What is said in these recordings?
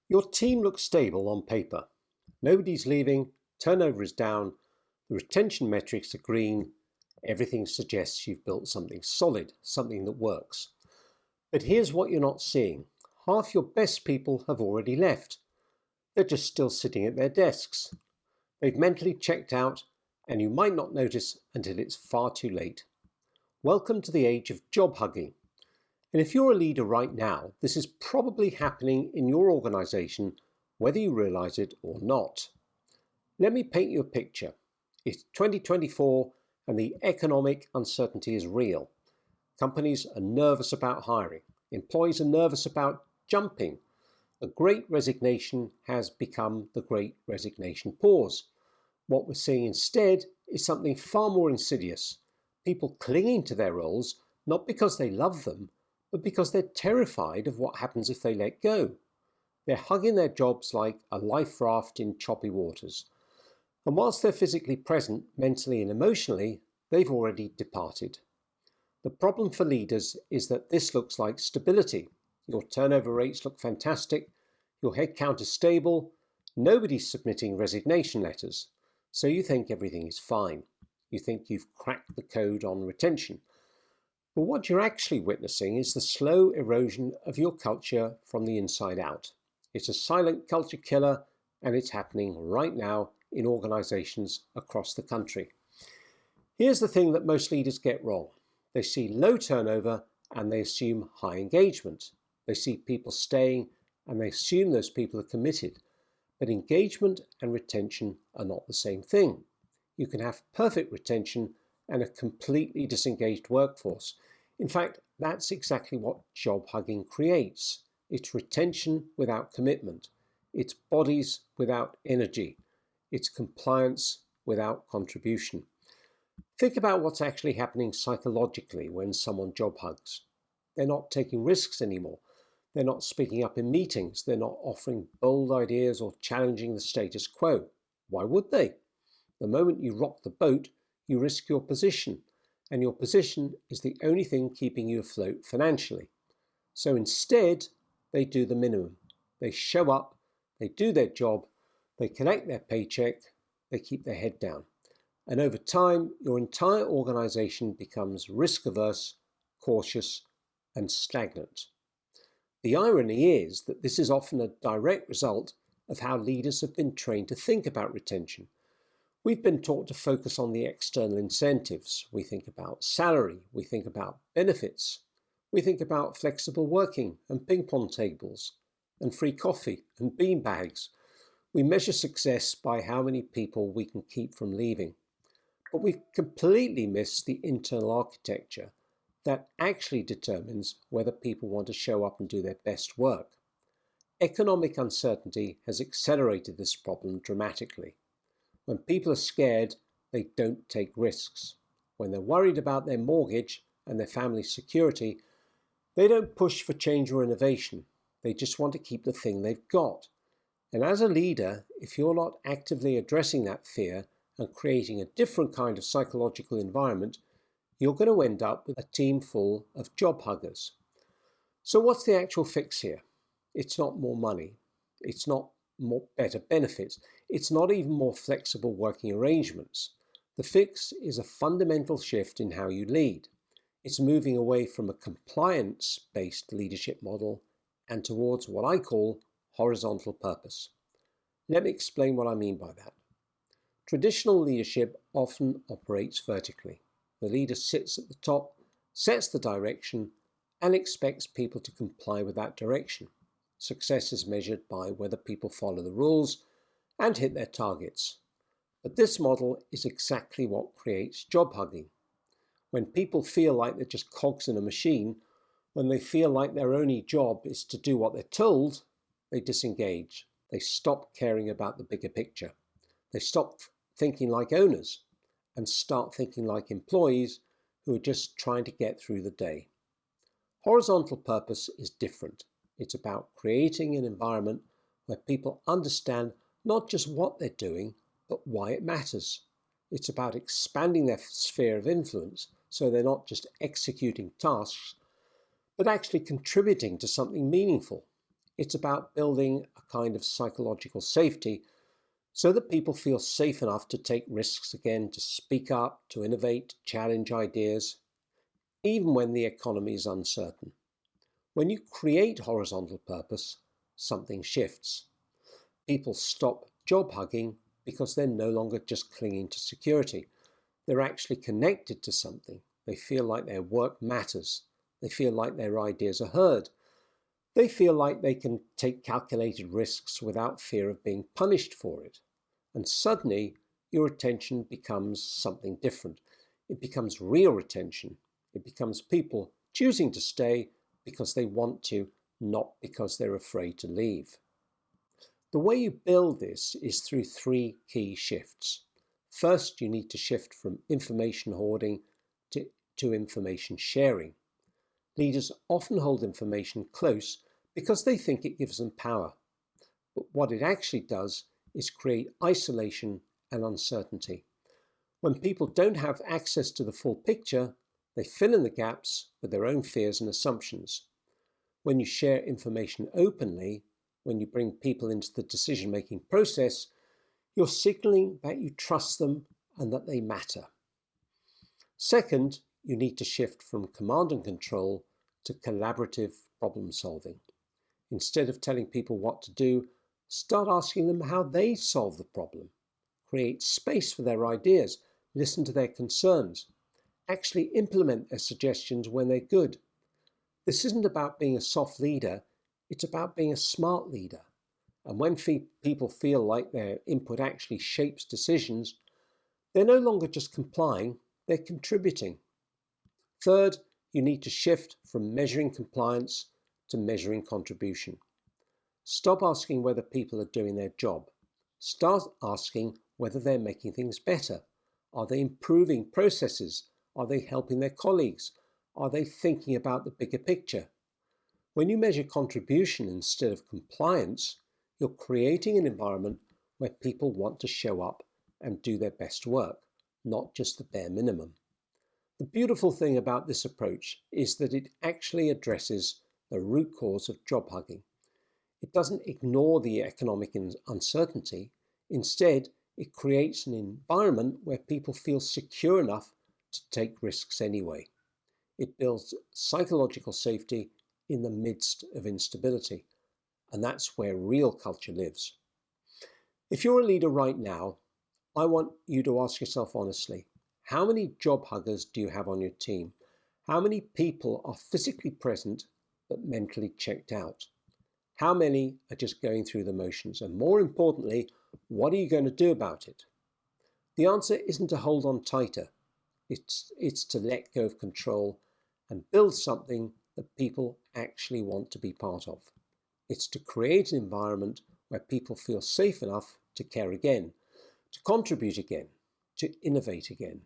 Your team looks stable on paper. Nobody's leaving, turnover is down, the retention metrics are green, everything suggests you've built something solid, something that works. But here's what you're not seeing. Half your best people have already left. They're just still sitting at their desks. They've mentally checked out, and you might not notice until it's far too late. Welcome to the age of job hugging. And if you're a leader right now, this is probably happening in your organization, whether you realize it or not. Let me paint you a picture. It's 2024 and the economic uncertainty is real. Companies are nervous about hiring. Employees are nervous about jumping. The great resignation has become the great resignation pause. What we're seeing instead is something far more insidious. People clinging to their roles, not because they love them, but because they're terrified of what happens if they let go. They're hugging their jobs like a life raft in choppy waters. And whilst they're physically present, mentally and emotionally, they've already departed. The problem for leaders is that this looks like stability. Your turnover rates look fantastic, your headcount is stable, nobody's submitting resignation letters, so you think everything is fine. You think you've cracked the code on retention. But what you're actually witnessing is the slow erosion of your culture from the inside out. It's a silent culture killer, and it's happening right now in organizations across the country. Here's the thing that most leaders get wrong. They see low turnover and they assume high engagement. They see people staying and they assume those people are committed. But engagement and retention are not the same thing. You can have perfect retention and a completely disengaged workforce. In fact, that's exactly what job hugging creates. It's retention without commitment. It's bodies without energy. It's compliance without contribution. Think about what's actually happening psychologically when someone job hugs. They're not taking risks anymore. They're not speaking up in meetings. They're not offering bold ideas or challenging the status quo. Why would they? The moment you rock the boat, you risk your position, and your position is the only thing keeping you afloat financially. So instead, they do the minimum. They show up, they do their job, they collect their paycheck, they keep their head down. And over time, your entire organization becomes risk-averse, cautious, and stagnant. The irony is that this is often a direct result of how leaders have been trained to think about retention. We've been taught to focus on the external incentives. We think about salary, we think about benefits, we think about flexible working and ping pong tables and free coffee and bean bags. We measure success by how many people we can keep from leaving. But we've completely missed the internal architecture that actually determines whether people want to show up and do their best work. Economic uncertainty has accelerated this problem dramatically. When people are scared, they don't take risks. When they're worried about their mortgage and their family's security, they don't push for change or innovation. They just want to keep the thing they've got. And as a leader, if you're not actively addressing that fear and creating a different kind of psychological environment, you're going to end up with a team full of job huggers. So what's the actual fix here? It's not more money. It's not better benefits. It's not even more flexible working arrangements. The fix is a fundamental shift in how you lead. It's moving away from a compliance-based leadership model and towards what I call horizontal purpose. Let me explain what I mean by that. Traditional leadership often operates vertically. The leader sits at the top, sets the direction, and expects people to comply with that direction. Success is measured by whether people follow the rules and hit their targets. But this model is exactly what creates job hugging. When people feel like they're just cogs in a machine, when they feel like their only job is to do what they're told, they disengage. They stop caring about the bigger picture. They stop thinking like owners and start thinking like employees who are just trying to get through the day. Horizontal purpose is different. It's about creating an environment where people understand not just what they're doing, but why it matters. It's about expanding their sphere of influence so they're not just executing tasks, but actually contributing to something meaningful. It's about building a kind of psychological safety so that people feel safe enough to take risks again, to speak up, to innovate, to challenge ideas, even when the economy is uncertain. When you create horizontal purpose, something shifts. People stop job hugging because they're no longer just clinging to security. They're actually connected to something. They feel like their work matters. They feel like their ideas are heard. They feel like they can take calculated risks without fear of being punished for it. And suddenly, your attention becomes something different. It becomes real attention. It becomes people choosing to stay because they want to, not because they're afraid to leave. The way you build this is through 3 key shifts. First, you need to shift from information hoarding to information sharing. Leaders often hold information close because they think it gives them power. But what it actually does is create isolation and uncertainty. When people don't have access to the full picture, they fill in the gaps with their own fears and assumptions. When you share information openly, when you bring people into the decision-making process, you're signaling that you trust them and that they matter. Second, you need to shift from command and control to collaborative problem solving. Instead of telling people what to do, start asking them how they solve the problem. Create space for their ideas, listen to their concerns. Actually implement their suggestions when they're good. This isn't about being a soft leader, it's about being a smart leader. And when people feel like their input actually shapes decisions, they're no longer just complying, they're contributing. Third, you need to shift from measuring compliance to measuring contribution. Stop asking whether people are doing their job. Start asking whether they're making things better. Are they improving processes? Are they helping their colleagues? Are they thinking about the bigger picture? When you measure contribution instead of compliance, you're creating an environment where people want to show up and do their best work, not just the bare minimum. The beautiful thing about this approach is that it actually addresses the root cause of job hugging. It doesn't ignore the economic uncertainty. Instead, it creates an environment where people feel secure enough to take risks anyway. It builds psychological safety in the midst of instability, and that's where real culture lives. If you're a leader right now, I want you to ask yourself honestly, how many job huggers do you have on your team? How many people are physically present but mentally checked out? How many are just going through the motions? And more importantly, what are you going to do about it? The answer isn't to hold on tighter. It's to let go of control and build something that people actually want to be part of. It's to create an environment where people feel safe enough to care again, to contribute again, to innovate again.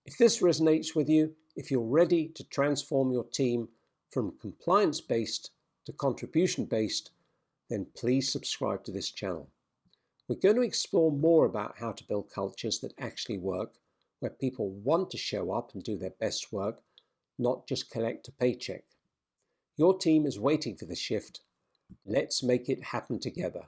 If this resonates with you, if you're ready to transform your team from compliance-based to contribution-based, then please subscribe to this channel. We're going to explore more about how to build cultures that actually work, where people want to show up and do their best work, not just collect a paycheck. Your team is waiting for the shift. Let's make it happen together.